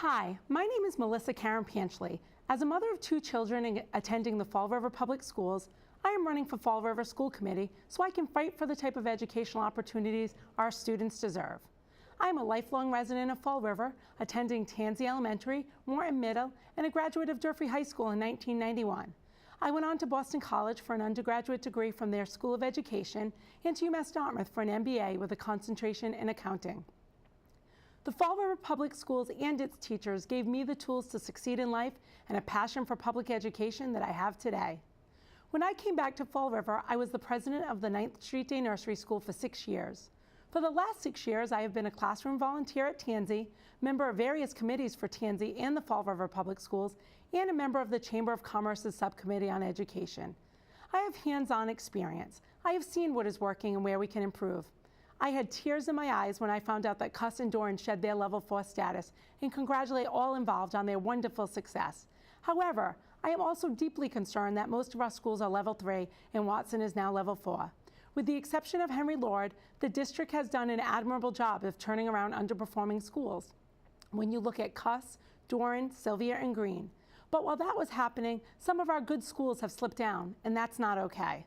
Hi, my name is Melissa Karen Panchley. As a mother of 2 children and attending the Fall River Public Schools, I am running for Fall River School Committee so I can fight for the type of educational opportunities our students deserve. I am a lifelong resident of Fall River, attending Tansy Elementary, Morton Middle, and a graduate of Durfee High School in 1991. I went on to Boston College for an undergraduate degree from their School of Education and to UMass Dartmouth for an MBA with a concentration in accounting. The Fall River Public Schools and its teachers gave me the tools to succeed in life and a passion for public education that I have today. When I came back to Fall River, I was the president of the 9th Street Day Nursery School for 6 years. For the last 6 years, I have been a classroom volunteer at Tansy, member of various committees for Tansy and the Fall River Public Schools, and a member of the Chamber of Commerce's Subcommittee on Education. I have hands-on experience. I have seen what is working and where we can improve. I had tears in my eyes when I found out that Cuss and Doran shed their Level 4 status and congratulate all involved on their wonderful success. However, I am also deeply concerned that most of our schools are Level 3 and Watson is now Level 4. With the exception of Henry Lord, the district has done an admirable job of turning around underperforming schools when you look at Cuss, Doran, Sylvia, and Green. But while that was happening, some of our good schools have slipped down, and that's not okay.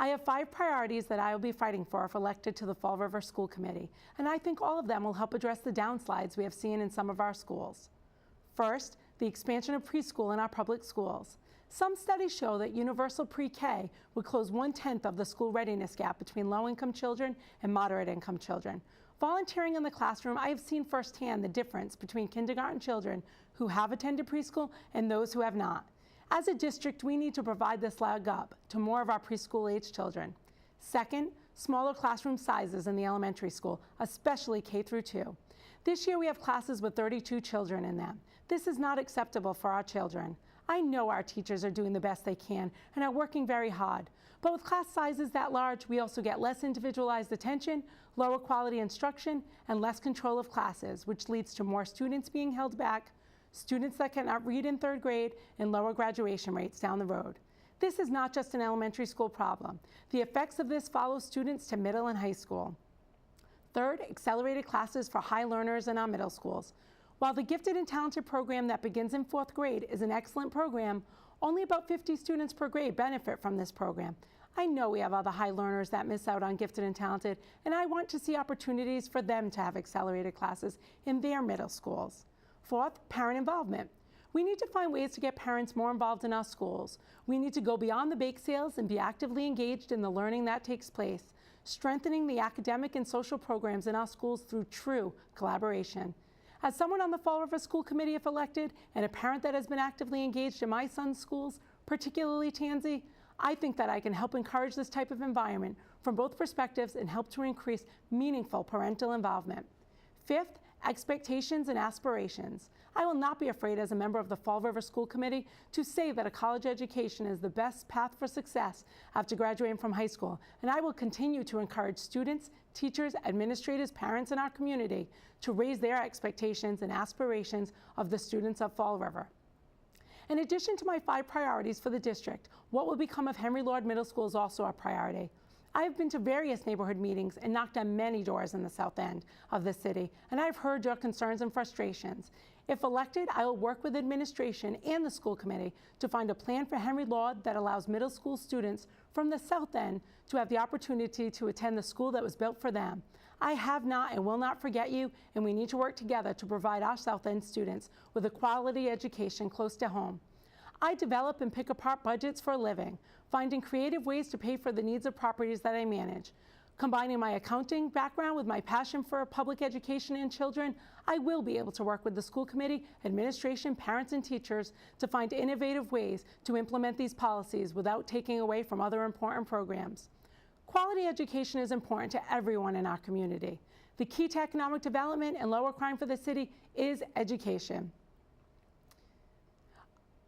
I have 5 priorities that I will be fighting for if elected to the Fall River School Committee, and I think all of them will help address the downsides we have seen in some of our schools. First, the expansion of preschool in our public schools. Some studies show that universal pre-K would close 1/10 of the school readiness gap between low-income children and moderate-income children. Volunteering in the classroom, I have seen firsthand the difference between kindergarten children who have attended preschool and those who have not. As a district, we need to provide this leg up to more of our preschool-age children. Second, smaller classroom sizes in the elementary school, especially K through 2. This year we have classes with 32 children in them. This is not acceptable for our children. I know our teachers are doing the best they can and are working very hard. But with class sizes that large, we also get less individualized attention, lower quality instruction, and less control of classes, which leads to more students being held back, students that cannot read in 3rd grade, and lower graduation rates down the road. This is not just an elementary school problem. The effects of this follow students to middle and high school. Third, accelerated classes for high learners in our middle schools. While the Gifted and Talented program that begins in 4th grade is an excellent program, only about 50 students per grade benefit from this program. I know we have other high learners that miss out on Gifted and Talented, and I want to see opportunities for them to have accelerated classes in their middle schools. Fourth, parent involvement. We need to find ways to get parents more involved in our schools. We need to go beyond the bake sales and be actively engaged in the learning that takes place, strengthening the academic and social programs in our schools through true collaboration. As someone on the Fall River School Committee if elected, and a parent that has been actively engaged in my son's schools, particularly Tansy, I think that I can help encourage this type of environment from both perspectives and help to increase meaningful parental involvement. Fifth, expectations and aspirations. I will not be afraid as a member of the Fall River School Committee to say that a college education is the best path for success after graduating from high school, and I will continue to encourage students, teachers, administrators, parents in our community to raise their expectations and aspirations of the students of Fall River. In addition to my 5 priorities for the district, what will become of Henry Lord Middle School is also a priority. I have been to various neighborhood meetings and knocked on many doors in the south end of the city, and I've heard your concerns and frustrations. If elected, I will work with administration and the school committee to find a plan for Henry Lord that allows middle school students from the south end to have the opportunity to attend the school that was built for them. I have not and will not forget you, and we need to work together to provide our south end students with a quality education close to home. I develop and pick apart budgets for a living, finding creative ways to pay for the needs of properties that I manage. Combining my accounting background with my passion for public education and children, I will be able to work with the school committee, administration, parents, and teachers to find innovative ways to implement these policies without taking away from other important programs. Quality education is important to everyone in our community. The key to economic development and lower crime for the city is education.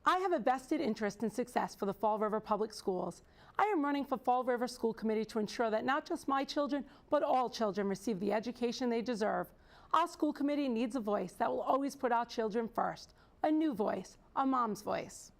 I have a vested interest in success for the Fall River Public Schools. I am running for Fall River School Committee to ensure that not just my children, but all children receive the education they deserve. Our school committee needs a voice that will always put our children first. A new voice, a mom's voice.